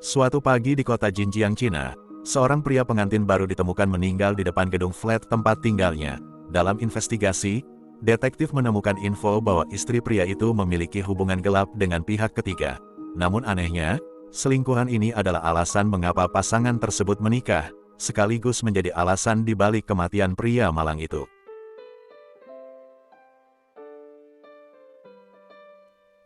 Suatu pagi di kota Jinjiang, Cina, seorang pria pengantin baru ditemukan meninggal di depan gedung flat tempat tinggalnya. Dalam investigasi, detektif menemukan info bahwa istri pria itu memiliki hubungan gelap dengan pihak ketiga. Namun anehnya, selingkuhan ini adalah alasan mengapa pasangan tersebut menikah, sekaligus menjadi alasan di balik kematian pria malang itu.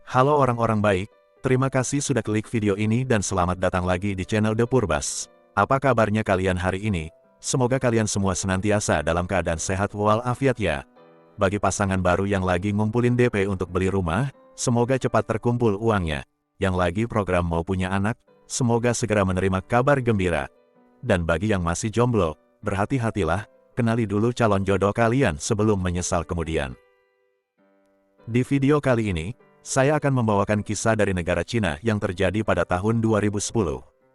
Halo orang-orang baik, terima kasih sudah klik video ini dan selamat datang lagi di channel The Purbas. Apa kabarnya kalian hari ini? Semoga kalian semua senantiasa dalam keadaan sehat walafiat ya. Bagi pasangan baru yang lagi ngumpulin DP untuk beli rumah, semoga cepat terkumpul uangnya. Yang lagi program mau punya anak, semoga segera menerima kabar gembira. Dan bagi yang masih jomblo, berhati-hatilah, kenali dulu calon jodoh kalian sebelum menyesal kemudian. Di video kali ini, saya akan membawakan kisah dari negara Cina yang terjadi pada tahun 2010.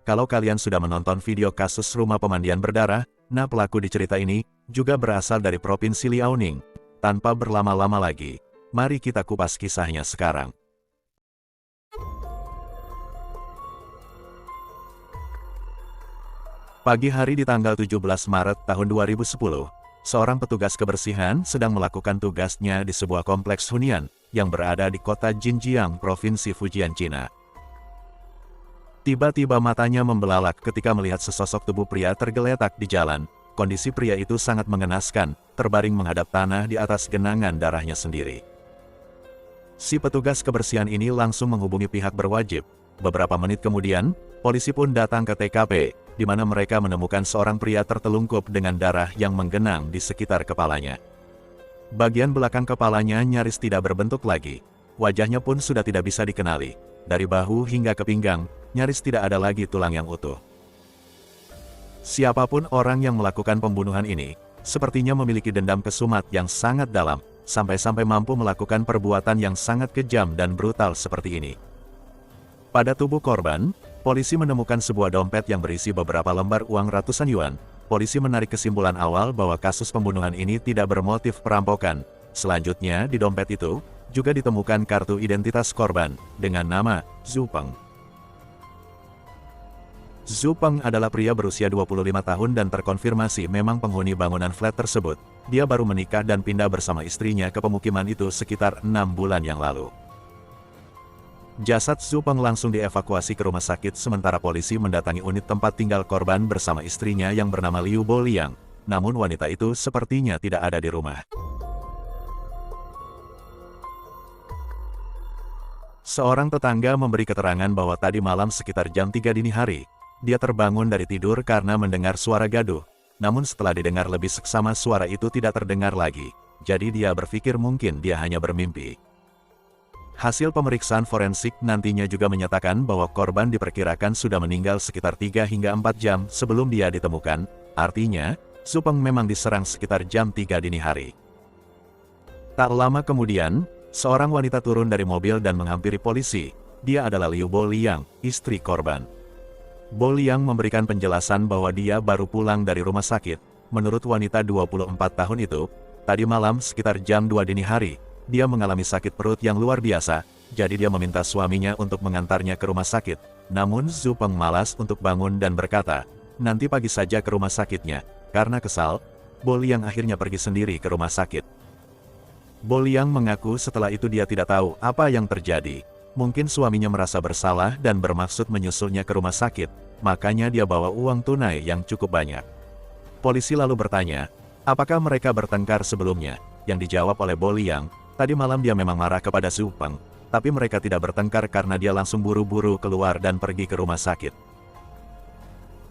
Kalau kalian sudah menonton video kasus rumah pemandian berdarah, nah pelaku di cerita ini juga berasal dari Provinsi Liaoning. Tanpa berlama-lama lagi, mari kita kupas kisahnya sekarang. Pagi hari di tanggal 17 Maret tahun 2010, seorang petugas kebersihan sedang melakukan tugasnya di sebuah kompleks hunian yang berada di kota Jinjiang, Provinsi Fujian, Cina. Tiba-tiba matanya membelalak ketika melihat sesosok tubuh pria tergeletak di jalan. Kondisi pria itu sangat mengenaskan, terbaring menghadap tanah di atas genangan darahnya sendiri. Si petugas kebersihan ini langsung menghubungi pihak berwajib. Beberapa menit kemudian, polisi pun datang ke TKP, di mana mereka menemukan seorang pria tertelungkup dengan darah yang menggenang di sekitar kepalanya. Bagian belakang kepalanya nyaris tidak berbentuk lagi. Wajahnya pun sudah tidak bisa dikenali. Dari bahu hingga ke pinggang, nyaris tidak ada lagi tulang yang utuh. Siapapun orang yang melakukan pembunuhan ini, sepertinya memiliki dendam kesumat yang sangat dalam, sampai-sampai mampu melakukan perbuatan yang sangat kejam dan brutal seperti ini. Pada tubuh korban, polisi menemukan sebuah dompet yang berisi beberapa lembar uang ratusan yuan. Polisi menarik kesimpulan awal bahwa kasus pembunuhan ini tidak bermotif perampokan. Selanjutnya, di dompet itu, juga ditemukan kartu identitas korban, dengan nama Zhu Peng. Zhu Peng adalah pria berusia 25 tahun dan terkonfirmasi memang penghuni bangunan flat tersebut. Dia baru menikah dan pindah bersama istrinya ke pemukiman itu sekitar 6 bulan yang lalu. Jasad Zhu Peng langsung dievakuasi ke rumah sakit sementara polisi mendatangi unit tempat tinggal korban bersama istrinya yang bernama Liu Boliang. Namun wanita itu sepertinya tidak ada di rumah. Seorang tetangga memberi keterangan bahwa tadi malam sekitar jam 3 dini hari, dia terbangun dari tidur karena mendengar suara gaduh. Namun setelah didengar lebih seksama suara itu tidak terdengar lagi. Jadi dia berpikir mungkin dia hanya bermimpi. Hasil pemeriksaan forensik nantinya juga menyatakan bahwa korban diperkirakan sudah meninggal sekitar 3 hingga 4 jam sebelum dia ditemukan, artinya, Zhu Peng memang diserang sekitar jam 3 dini hari. Tak lama kemudian, seorang wanita turun dari mobil dan menghampiri polisi. Dia adalah Liu Boliang, istri korban. Boliang memberikan penjelasan bahwa dia baru pulang dari rumah sakit. Menurut wanita 24 tahun itu, tadi malam sekitar jam 2 dini hari, dia mengalami sakit perut yang luar biasa, jadi dia meminta suaminya untuk mengantarnya ke rumah sakit. Namun Zhu Peng malas untuk bangun dan berkata, nanti pagi saja ke rumah sakitnya. Karena kesal, Boliang akhirnya pergi sendiri ke rumah sakit. Boliang mengaku setelah itu dia tidak tahu apa yang terjadi. Mungkin suaminya merasa bersalah dan bermaksud menyusulnya ke rumah sakit, makanya dia bawa uang tunai yang cukup banyak. Polisi lalu bertanya, apakah mereka bertengkar sebelumnya? Yang dijawab oleh Boliang, tadi malam dia memang marah kepada Zhu Peng, tapi mereka tidak bertengkar karena dia langsung buru-buru keluar dan pergi ke rumah sakit.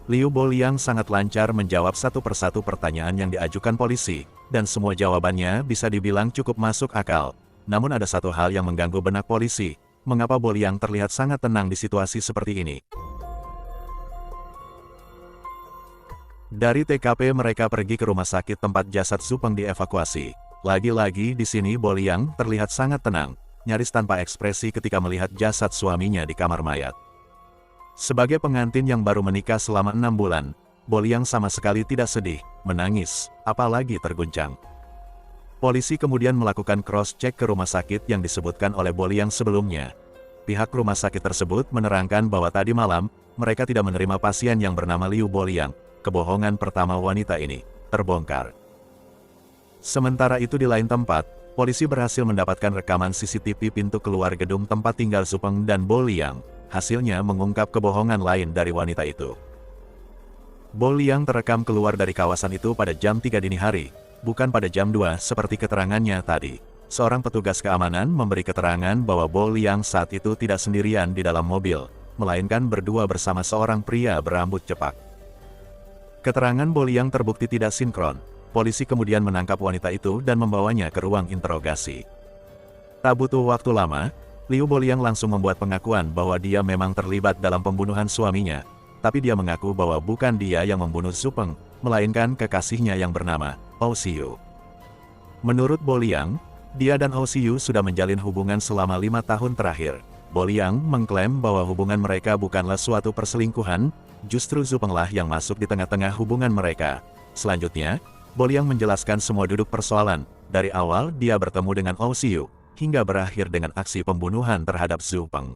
Liu Boliang sangat lancar menjawab satu persatu pertanyaan yang diajukan polisi, dan semua jawabannya bisa dibilang cukup masuk akal. Namun ada satu hal yang mengganggu benak polisi, mengapa Boliang terlihat sangat tenang di situasi seperti ini. Dari TKP mereka pergi ke rumah sakit tempat jasad Zhu Peng dievakuasi. Lagi-lagi di sini Boliang terlihat sangat tenang, nyaris tanpa ekspresi ketika melihat jasad suaminya di kamar mayat. Sebagai pengantin yang baru menikah selama 6 bulan, Boliang sama sekali tidak sedih, menangis, apalagi terguncang. Polisi kemudian melakukan cross-check ke rumah sakit yang disebutkan oleh Boliang sebelumnya. Pihak rumah sakit tersebut menerangkan bahwa tadi malam, mereka tidak menerima pasien yang bernama Liu Boliang. Kebohongan pertama wanita ini terbongkar. Sementara itu di lain tempat, polisi berhasil mendapatkan rekaman CCTV pintu keluar gedung tempat tinggal Zupeng dan Boliang. Hasilnya mengungkap kebohongan lain dari wanita itu. Boliang terekam keluar dari kawasan itu pada jam 3 dini hari, bukan pada jam 2 seperti keterangannya tadi. Seorang petugas keamanan memberi keterangan bahwa Boliang saat itu tidak sendirian di dalam mobil, melainkan berdua bersama seorang pria berambut cepak. Keterangan Boliang terbukti tidak sinkron. Polisi kemudian menangkap wanita itu dan membawanya ke ruang interogasi. Tak butuh waktu lama, Liu Boliang langsung membuat pengakuan bahwa dia memang terlibat dalam pembunuhan suaminya, tapi dia mengaku bahwa bukan dia yang membunuh Zupeng, melainkan kekasihnya yang bernama Hou Xiu. Menurut Boliang, dia dan Hou Xiu sudah menjalin hubungan selama 5 tahun terakhir. Boliang mengklaim bahwa hubungan mereka bukanlah suatu perselingkuhan, justru Zupenglah yang masuk di tengah-tengah hubungan mereka. Selanjutnya, Boliang menjelaskan semua duduk persoalan, dari awal dia bertemu dengan Hou Xiu, hingga berakhir dengan aksi pembunuhan terhadap Zupeng.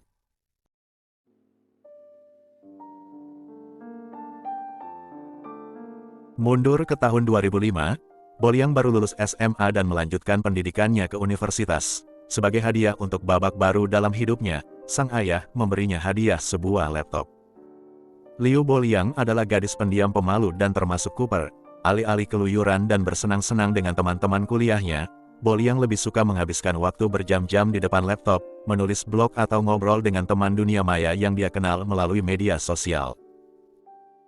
Mundur ke tahun 2005, Boliang baru lulus SMA dan melanjutkan pendidikannya ke universitas. Sebagai hadiah untuk babak baru dalam hidupnya, sang ayah memberinya hadiah sebuah laptop. Liu Boliang adalah gadis pendiam pemalu dan termasuk kuper. Alih-alih keluyuran dan bersenang-senang dengan teman-teman kuliahnya, Boliang lebih suka menghabiskan waktu berjam-jam di depan laptop, menulis blog atau ngobrol dengan teman dunia maya yang dia kenal melalui media sosial.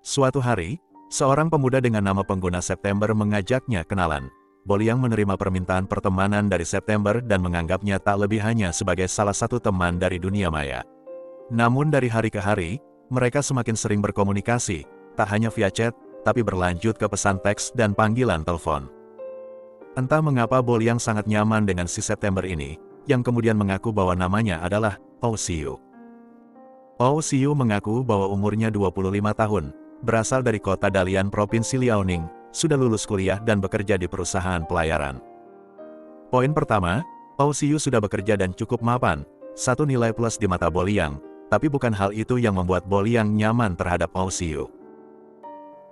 Suatu hari, seorang pemuda dengan nama pengguna September mengajaknya kenalan. Boliang menerima permintaan pertemanan dari September dan menganggapnya tak lebih hanya sebagai salah satu teman dari dunia maya. Namun dari hari ke hari, mereka semakin sering berkomunikasi, tak hanya via chat, tapi berlanjut ke pesan teks dan panggilan telepon. Entah mengapa Boliang sangat nyaman dengan si September ini, yang kemudian mengaku bahwa namanya adalah Hou Xiu. Hou Xiu mengaku bahwa umurnya 25 tahun. Berasal dari kota Dalian Provinsi Liaoning, sudah lulus kuliah dan bekerja di perusahaan pelayaran. Poin pertama, Hou Xiu sudah bekerja dan cukup mapan, satu nilai plus di mata Boliang, tapi bukan hal itu yang membuat Boliang nyaman terhadap Hou Xiu.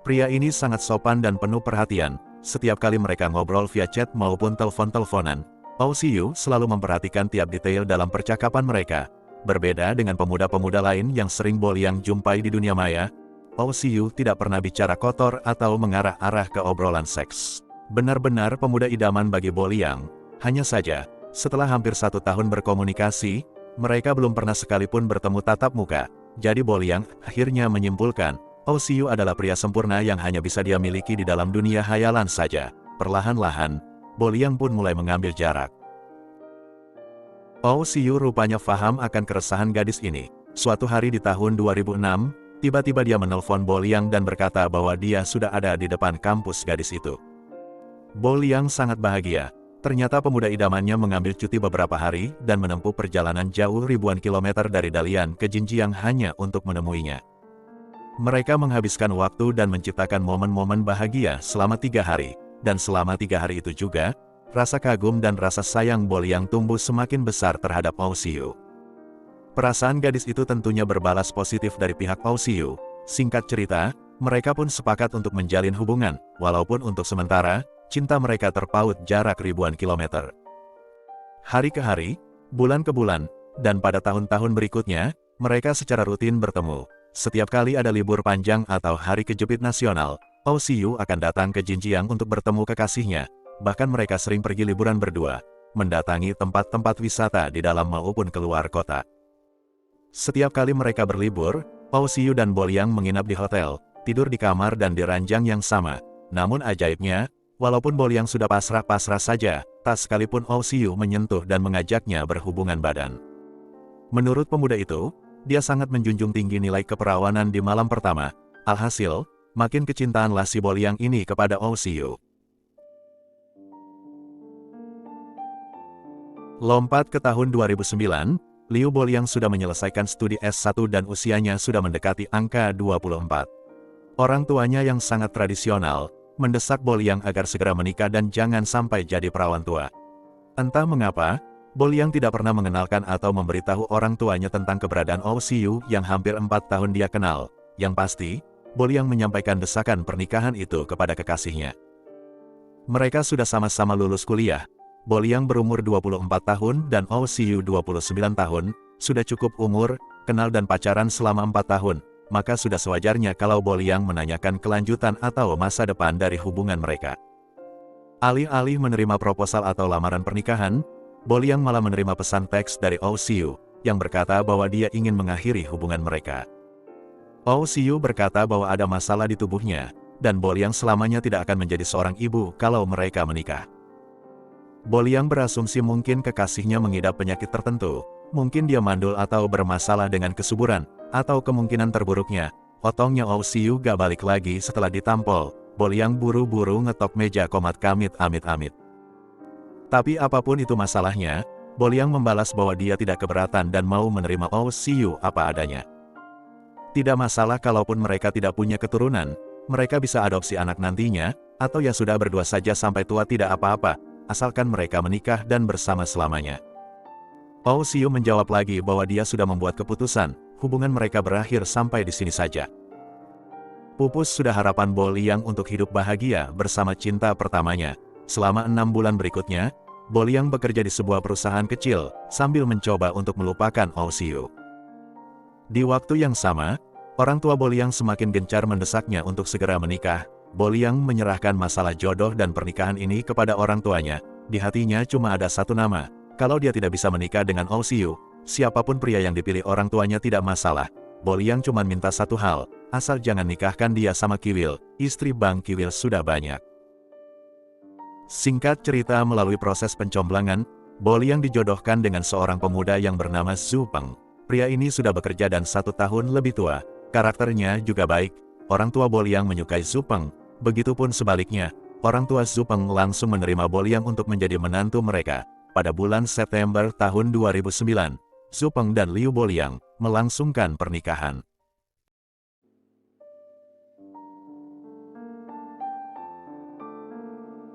Pria ini sangat sopan dan penuh perhatian, setiap kali mereka ngobrol via chat maupun telepon-teleponan, Hou Xiu selalu memperhatikan tiap detail dalam percakapan mereka. Berbeda dengan pemuda-pemuda lain yang sering Boliang jumpai di dunia maya, Hou Xiu tidak pernah bicara kotor atau mengarah-arah ke obrolan seks. Benar-benar pemuda idaman bagi Boliang. Hanya saja, setelah hampir 1 tahun berkomunikasi, mereka belum pernah sekalipun bertemu tatap muka. Jadi Boliang akhirnya menyimpulkan, Hou Xiu adalah pria sempurna yang hanya bisa dia miliki di dalam dunia hayalan saja. Perlahan-lahan, Boliang pun mulai mengambil jarak. Hou Xiu rupanya paham akan keresahan gadis ini. Suatu hari di tahun 2006, tiba-tiba dia menelpon Boliang dan berkata bahwa dia sudah ada di depan kampus gadis itu. Boliang sangat bahagia. Ternyata pemuda idamannya mengambil cuti beberapa hari dan menempuh perjalanan jauh ribuan kilometer dari Dalian ke Jinjiang hanya untuk menemuinya. Mereka menghabiskan waktu dan menciptakan momen-momen bahagia selama 3 hari. Dan selama 3 hari itu juga, rasa kagum dan rasa sayang Boliang tumbuh semakin besar terhadap Hou Xiu. Perasaan gadis itu tentunya berbalas positif dari pihak Hou Xiu. Singkat cerita, mereka pun sepakat untuk menjalin hubungan, walaupun untuk sementara, cinta mereka terpaut jarak ribuan kilometer. Hari ke hari, bulan ke bulan, dan pada tahun-tahun berikutnya, mereka secara rutin bertemu. Setiap kali ada libur panjang atau hari kejepit nasional, Hou Xiu akan datang ke Jinjiang untuk bertemu kekasihnya. Bahkan mereka sering pergi liburan berdua, mendatangi tempat-tempat wisata di dalam maupun keluar kota. Setiap kali mereka berlibur, Hou Xiu dan Boliang menginap di hotel, tidur di kamar dan di ranjang yang sama. Namun ajaibnya, walaupun Boliang sudah pasrah-pasrah saja, tak sekalipun Hou Xiu menyentuh dan mengajaknya berhubungan badan. Menurut pemuda itu, dia sangat menjunjung tinggi nilai keperawanan di malam pertama. Alhasil, makin kecintaanlah si Boliang ini kepada Hou Xiu. Lompat ke tahun 2009, Liu Boliang sudah menyelesaikan studi S1 dan usianya sudah mendekati angka 24. Orang tuanya yang sangat tradisional, mendesak Boliang agar segera menikah dan jangan sampai jadi perawan tua. Entah mengapa, Boliang tidak pernah mengenalkan atau memberitahu orang tuanya tentang keberadaan Oh Siyu yang hampir 4 tahun dia kenal. Yang pasti, Boliang menyampaikan desakan pernikahan itu kepada kekasihnya. Mereka sudah sama-sama lulus kuliah. Boliang berumur 24 tahun dan Oh Siyu 29 tahun, sudah cukup umur, kenal dan pacaran selama 4 tahun, maka sudah sewajarnya kalau Boliang menanyakan kelanjutan atau masa depan dari hubungan mereka. Alih-alih menerima proposal atau lamaran pernikahan, Boliang malah menerima pesan teks dari Oh Siyu, yang berkata bahwa dia ingin mengakhiri hubungan mereka. Oh Siyu berkata bahwa ada masalah di tubuhnya, dan Boliang selamanya tidak akan menjadi seorang ibu kalau mereka menikah. Boliang berasumsi mungkin kekasihnya mengidap penyakit tertentu, mungkin dia mandul atau bermasalah dengan kesuburan, atau kemungkinan terburuknya, otongnya Oh Siyu gak balik lagi setelah ditampol. Boliang buru-buru ngetok meja komat kamit amit-amit. Tapi apapun itu masalahnya, Boliang membalas bahwa dia tidak keberatan dan mau menerima Oh Siyu apa adanya. Tidak masalah kalaupun mereka tidak punya keturunan, mereka bisa adopsi anak nantinya, atau ya sudah berdua saja sampai tua tidak apa-apa, asalkan mereka menikah dan bersama selamanya. Oh Siyu menjawab lagi bahwa dia sudah membuat keputusan, hubungan mereka berakhir sampai di sini saja. Pupus sudah harapan Boliang untuk hidup bahagia bersama cinta pertamanya. Selama 6 bulan berikutnya, Boliang bekerja di sebuah perusahaan kecil, sambil mencoba untuk melupakan Oh Siyu. Di waktu yang sama, orang tua Boliang semakin gencar mendesaknya untuk segera menikah. Boliang menyerahkan masalah jodoh dan pernikahan ini kepada orang tuanya. Di hatinya cuma ada satu nama. Kalau dia tidak bisa menikah dengan Oh Siyu, siapapun pria yang dipilih orang tuanya tidak masalah. Boliang cuma minta satu hal, asal jangan nikahkan dia sama Kiwil, istri Bang Kiwil sudah banyak. Singkat cerita, melalui proses pencomblangan, Boliang dijodohkan dengan seorang pemuda yang bernama Zhu Peng. Pria ini sudah bekerja dan 1 tahun lebih tua. Karakternya juga baik. Orang tua Boliang menyukai Zhu Peng. Begitupun sebaliknya, orang tua Zhu Peng langsung menerima Boliang untuk menjadi menantu mereka. Pada bulan September tahun 2009, Zhu Peng dan Liu Boliang melangsungkan pernikahan.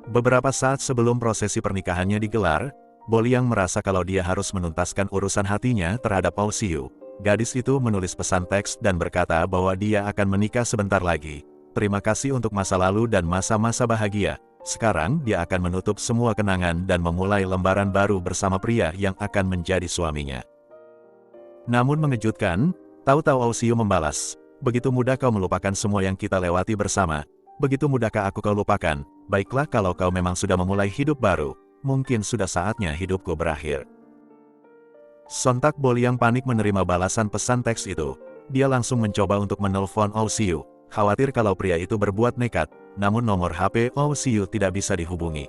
Beberapa saat sebelum prosesi pernikahannya digelar, Boliang merasa kalau dia harus menuntaskan urusan hatinya terhadap Oh Siyu. Gadis itu menulis pesan teks dan berkata bahwa dia akan menikah sebentar lagi. Terima kasih untuk masa lalu dan masa-masa bahagia. Sekarang dia akan menutup semua kenangan dan memulai lembaran baru bersama pria yang akan menjadi suaminya. Namun mengejutkan, tahu-tahu Oh Siyu membalas, begitu mudah kau melupakan semua yang kita lewati bersama. Begitu mudahkah aku kau lupakan? Baiklah kalau kau memang sudah memulai hidup baru, mungkin sudah saatnya hidupku berakhir. Sontak Boliang panik menerima balasan pesan teks itu. Dia langsung mencoba untuk menelpon Oh Siyu, khawatir kalau pria itu berbuat nekat, namun nomor HP Oh Siyu tidak bisa dihubungi.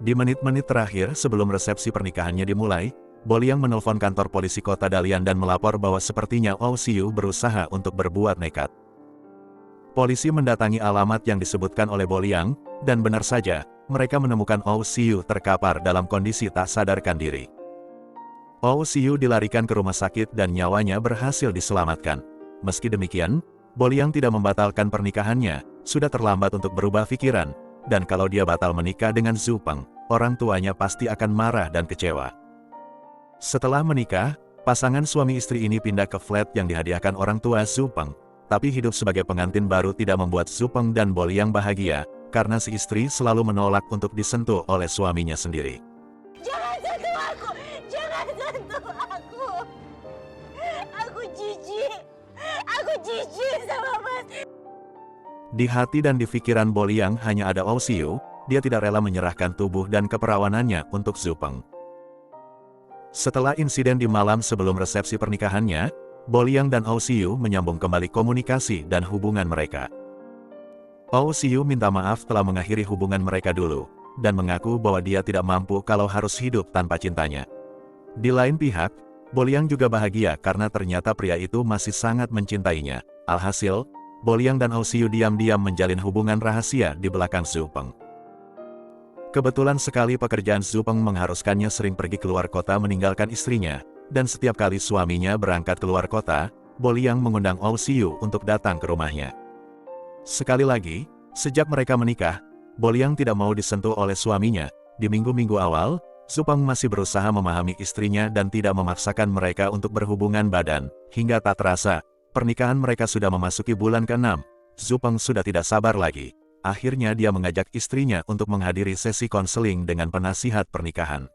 Di menit-menit terakhir sebelum resepsi pernikahannya dimulai, Boliang menelpon kantor polisi kota Dalian dan melapor bahwa sepertinya Oh Siyu berusaha untuk berbuat nekat. Polisi mendatangi alamat yang disebutkan oleh Boliang, dan benar saja, mereka menemukan Oh Siyu terkapar dalam kondisi tak sadarkan diri. Oh Siyu dilarikan ke rumah sakit dan nyawanya berhasil diselamatkan. Meski demikian, Boliang tidak membatalkan pernikahannya, sudah terlambat untuk berubah pikiran, dan kalau dia batal menikah dengan Zhu Peng, orang tuanya pasti akan marah dan kecewa. Setelah menikah, pasangan suami istri ini pindah ke flat yang dihadiahkan orang tua Zhu Peng. Tapi hidup sebagai pengantin baru tidak membuat Zhu Peng dan Boliang bahagia, karena si istri selalu menolak untuk disentuh oleh suaminya sendiri. Jangan sentuh aku! Jangan sentuh aku! Aku jijik! Aku jijik sama Mas! Di hati dan di pikiran Boliang hanya ada Oh Siyu, dia tidak rela menyerahkan tubuh dan keperawanannya untuk Zhu Peng. Setelah insiden di malam sebelum resepsi pernikahannya, Boliang dan Oh Siyu menyambung kembali komunikasi dan hubungan mereka. Oh Siyu minta maaf telah mengakhiri hubungan mereka dulu, dan mengaku bahwa dia tidak mampu kalau harus hidup tanpa cintanya. Di lain pihak, Boliang juga bahagia karena ternyata pria itu masih sangat mencintainya. Alhasil, Boliang dan Oh Siyu diam-diam menjalin hubungan rahasia di belakang Zhu Peng. Kebetulan sekali pekerjaan Zhu Peng mengharuskannya sering pergi keluar kota meninggalkan istrinya, dan setiap kali suaminya berangkat keluar kota, Boliang mengundang Oh Siyu untuk datang ke rumahnya. Sekali lagi, sejak mereka menikah, Boliang tidak mau disentuh oleh suaminya. Di minggu-minggu awal, Zupeng masih berusaha memahami istrinya dan tidak memaksakan mereka untuk berhubungan badan. Hingga tak terasa, pernikahan mereka sudah memasuki bulan ke-6. Zupeng sudah tidak sabar lagi. Akhirnya dia mengajak istrinya untuk menghadiri sesi konseling dengan penasihat pernikahan.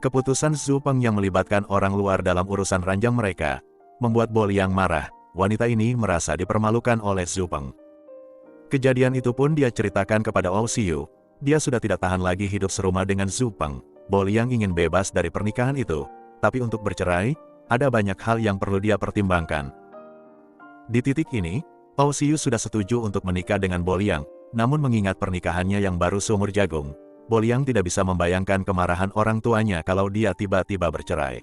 Keputusan Zupeng yang melibatkan orang luar dalam urusan ranjang mereka, membuat Boliang marah. Wanita ini merasa dipermalukan oleh Zupeng. Kejadian itu pun dia ceritakan kepada Ouxiu. Dia sudah tidak tahan lagi hidup serumah dengan Zupeng. Boliang ingin bebas dari pernikahan itu, tapi untuk bercerai, ada banyak hal yang perlu dia pertimbangkan. Di titik ini, Ouxiu sudah setuju untuk menikah dengan Boliang, namun mengingat pernikahannya yang baru seumur jagung, Boliang tidak bisa membayangkan kemarahan orang tuanya kalau dia tiba-tiba bercerai.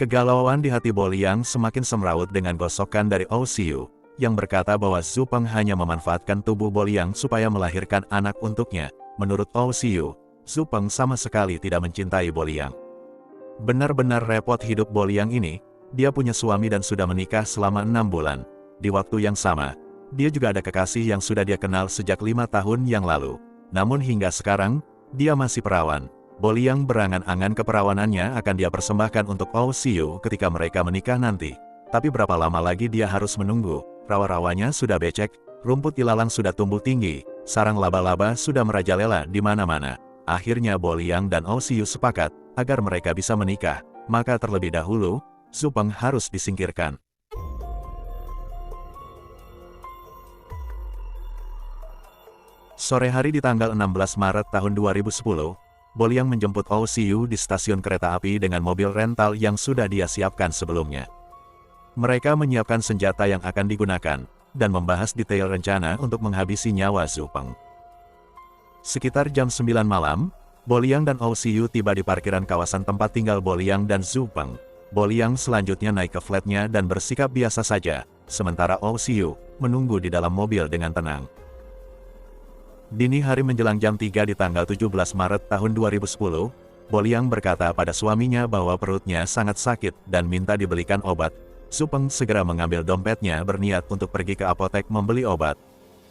Kegalauan di hati Boliang semakin semrawut dengan gosokan dari Ouxiu, yang berkata bahwa Zupeng hanya memanfaatkan tubuh Boliang supaya melahirkan anak untuknya. Menurut Ouxiu, Zupeng sama sekali tidak mencintai Boliang. Benar-benar repot hidup Boliang ini. Dia punya suami dan sudah menikah selama 6 bulan. Di waktu yang sama, dia juga ada kekasih yang sudah dia kenal sejak 5 tahun yang lalu. Namun hingga sekarang, dia masih perawan. Boliang berangan-angan keperawanannya akan dia persembahkan untuk Ouxiu ketika mereka menikah nanti. Tapi berapa lama lagi dia harus menunggu? Rawa-rawanya sudah becek, rumput ilalang sudah tumbuh tinggi, sarang laba-laba sudah merajalela di mana-mana. Akhirnya Boliang dan Ouxiu sepakat, agar mereka bisa menikah, maka terlebih dahulu, Zupeng harus disingkirkan. Sore hari di tanggal 16 Maret tahun 2010, Boliang menjemput Ouxiu di stasiun kereta api dengan mobil rental yang sudah dia siapkan sebelumnya. Mereka menyiapkan senjata yang akan digunakan, dan membahas detail rencana untuk menghabisi nyawa Zupeng. Sekitar jam 9 malam, Boliang dan Ouxiu tiba di parkiran kawasan tempat tinggal Boliang dan Zupeng. Boliang selanjutnya naik ke flatnya dan bersikap biasa saja, sementara Ouxiu menunggu di dalam mobil dengan tenang. Dini hari menjelang jam 3 di tanggal 17 Maret tahun 2010, Boliang berkata pada suaminya bahwa perutnya sangat sakit dan minta dibelikan obat. Zupeng segera mengambil dompetnya berniat untuk pergi ke apotek membeli obat.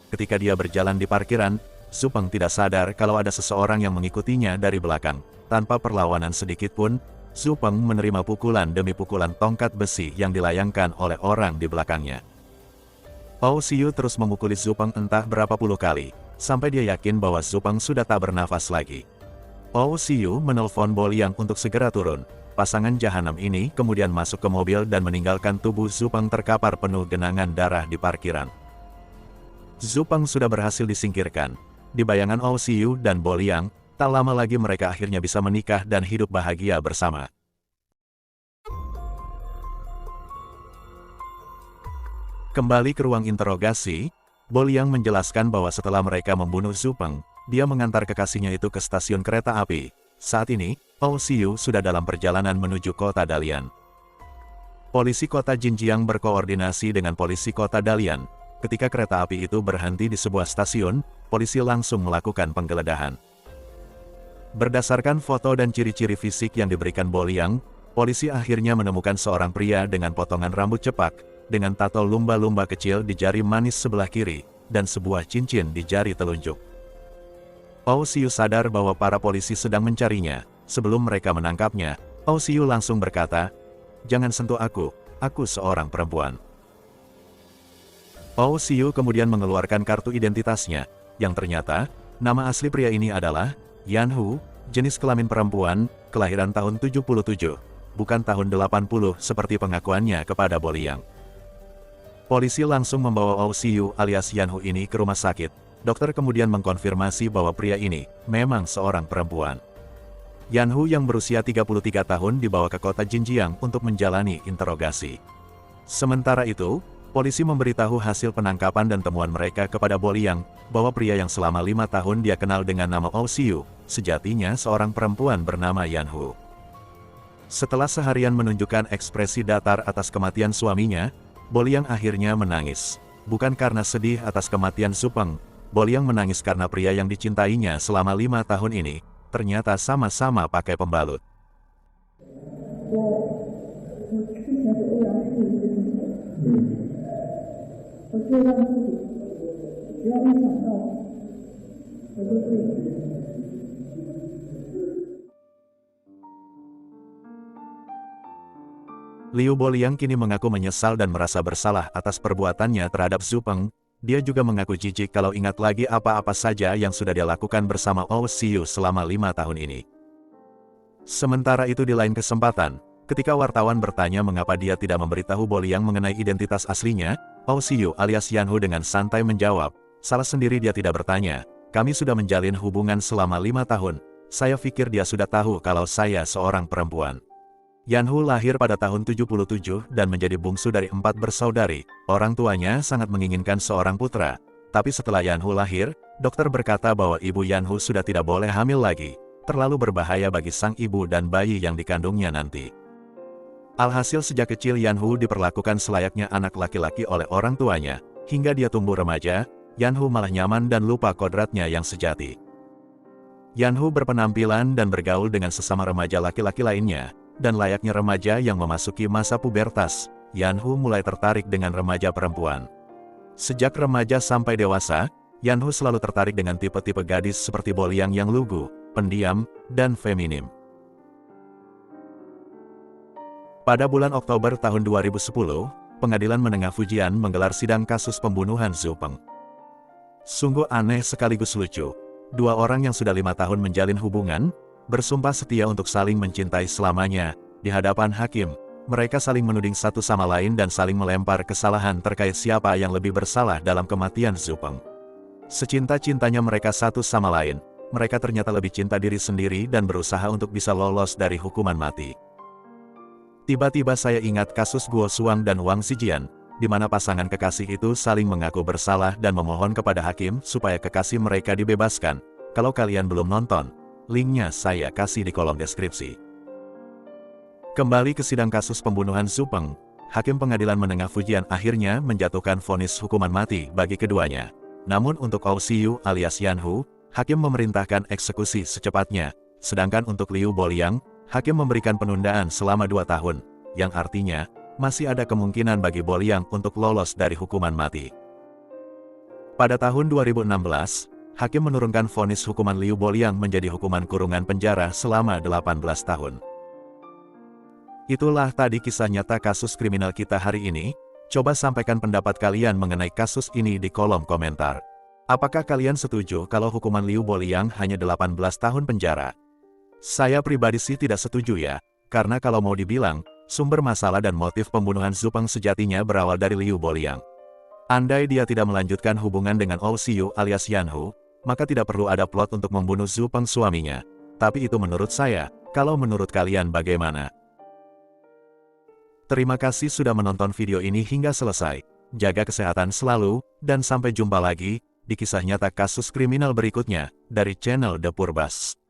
Ketika dia berjalan di parkiran, Zupeng tidak sadar kalau ada seseorang yang mengikutinya dari belakang. Tanpa perlawanan sedikit pun, Zupeng menerima pukulan demi pukulan tongkat besi yang dilayangkan oleh orang di belakangnya. Ouxiu terus memukuli Zupeng entah berapa puluh kali, sampai dia yakin bahwa Zupeng sudah tak bernafas lagi. Ouxiu menelpon Boliang untuk segera turun. Pasangan jahanam ini kemudian masuk ke mobil dan meninggalkan tubuh Zupeng terkapar penuh genangan darah di parkiran. Zupeng sudah berhasil disingkirkan. Di bayangan Ouxiu dan Boliang, tak lama lagi mereka akhirnya bisa menikah dan hidup bahagia bersama. Kembali ke ruang interogasi, Boliang menjelaskan bahwa setelah mereka membunuh Zupeng, dia mengantar kekasihnya itu ke stasiun kereta api. Saat ini, Ouxiu sudah dalam perjalanan menuju kota Dalian. Polisi kota Jinjiang berkoordinasi dengan polisi kota Dalian. Ketika kereta api itu berhenti di sebuah stasiun, polisi langsung melakukan penggeledahan. Berdasarkan foto dan ciri-ciri fisik yang diberikan Boliang, polisi akhirnya menemukan seorang pria dengan potongan rambut cepak, dengan tato lumba-lumba kecil di jari manis sebelah kiri, dan sebuah cincin di jari telunjuk. Ouxiu sadar bahwa para polisi sedang mencarinya. Sebelum mereka menangkapnya, Ouxiu langsung berkata, "Jangan sentuh aku seorang perempuan." Ouxiu kemudian mengeluarkan kartu identitasnya, yang ternyata, nama asli pria ini adalah Yan Hu, jenis kelamin perempuan, kelahiran tahun 77, bukan tahun 80 seperti pengakuannya kepada Boliang. Polisi langsung membawa Ouxiu alias Yan Hu ini ke rumah sakit. Dokter kemudian mengkonfirmasi bahwa pria ini memang seorang perempuan. Yan Hu yang berusia 33 tahun dibawa ke kota Jinjiang untuk menjalani interogasi. Sementara itu, polisi memberitahu hasil penangkapan dan temuan mereka kepada Boliang, bahwa pria yang selama 5 tahun dia kenal dengan nama Ouxiu, sejatinya seorang perempuan bernama Yan Hu. Setelah seharian menunjukkan ekspresi datar atas kematian suaminya, Boliang akhirnya menangis. Bukan karena sedih atas kematian Zupeng, Boliang menangis karena pria yang dicintainya selama 5 tahun ini, ternyata sama-sama pakai pembalut. Liu Boliang kini mengaku menyesal dan merasa bersalah atas perbuatannya terhadap Zhu Peng. Dia juga mengaku jijik kalau ingat lagi apa-apa saja yang sudah dia lakukan bersama Ou Siyu selama 5 tahun ini. Sementara itu di lain kesempatan, ketika wartawan bertanya mengapa dia tidak memberitahu Boliang mengenai identitas aslinya, Ou Siyu alias Yan Hu dengan santai menjawab, salah sendiri dia tidak bertanya, kami sudah menjalin hubungan selama 5 tahun, saya pikir dia sudah tahu kalau saya seorang perempuan. Yan Hu lahir pada tahun 77 dan menjadi bungsu dari 4 bersaudari. Orang tuanya sangat menginginkan seorang putra. Tapi setelah Yan Hu lahir, dokter berkata bahwa ibu Yan Hu sudah tidak boleh hamil lagi. Terlalu berbahaya bagi sang ibu dan bayi yang dikandungnya nanti. Alhasil sejak kecil Yan Hu diperlakukan selayaknya anak laki-laki oleh orang tuanya. Hingga dia tumbuh remaja, Yan Hu malah nyaman dan lupa kodratnya yang sejati. Yan Hu berpenampilan dan bergaul dengan sesama remaja laki-laki lainnya. Dan layaknya remaja yang memasuki masa pubertas, Yan Hu mulai tertarik dengan remaja perempuan. Sejak remaja sampai dewasa, Yan Hu selalu tertarik dengan tipe-tipe gadis seperti Boliang yang lugu, pendiam, dan feminim. Pada bulan Oktober tahun 2010, Pengadilan Menengah Fujian menggelar sidang kasus pembunuhan Zhu Peng. Sungguh aneh sekaligus lucu. 2 orang yang sudah 5 tahun menjalin hubungan, bersumpah setia untuk saling mencintai selamanya. Di hadapan hakim, mereka saling menuding satu sama lain dan saling melempar kesalahan terkait siapa yang lebih bersalah dalam kematian Zhu Peng. Secinta-cintanya mereka satu sama lain, mereka ternyata lebih cinta diri sendiri dan berusaha untuk bisa lolos dari hukuman mati. Tiba-tiba saya ingat kasus Guo Shuang dan Wang Zijian, di mana pasangan kekasih itu saling mengaku bersalah dan memohon kepada hakim supaya kekasih mereka dibebaskan. Kalau kalian belum nonton, linknya saya kasih di kolom deskripsi. Kembali ke sidang kasus pembunuhan Zhu Peng, Hakim Pengadilan Menengah Fujian akhirnya menjatuhkan vonis hukuman mati bagi keduanya. Namun untuk Ou Siyu alias Yan Hu, Hakim memerintahkan eksekusi secepatnya. Sedangkan untuk Liu Boliang, Hakim memberikan penundaan selama 2 tahun, yang artinya, masih ada kemungkinan bagi Boliang untuk lolos dari hukuman mati. Pada tahun 2016, Hakim menurunkan vonis hukuman Liu Boliang menjadi hukuman kurungan penjara selama 18 tahun. Itulah tadi kisah nyata kasus kriminal kita hari ini. Coba sampaikan pendapat kalian mengenai kasus ini di kolom komentar. Apakah kalian setuju kalau hukuman Liu Boliang hanya 18 tahun penjara? Saya pribadi sih tidak setuju ya, karena kalau mau dibilang, sumber masalah dan motif pembunuhan Zhu Peng sejatinya berawal dari Liu Boliang. Andai dia tidak melanjutkan hubungan dengan Ou Siyu alias Yan Hu, maka tidak perlu ada plot untuk membunuh Zhu Peng suaminya. Tapi itu menurut saya, kalau menurut kalian bagaimana? Terima kasih sudah menonton video ini hingga selesai. Jaga kesehatan selalu, dan sampai jumpa lagi di kisah nyata kasus kriminal berikutnya dari channel The Purbas.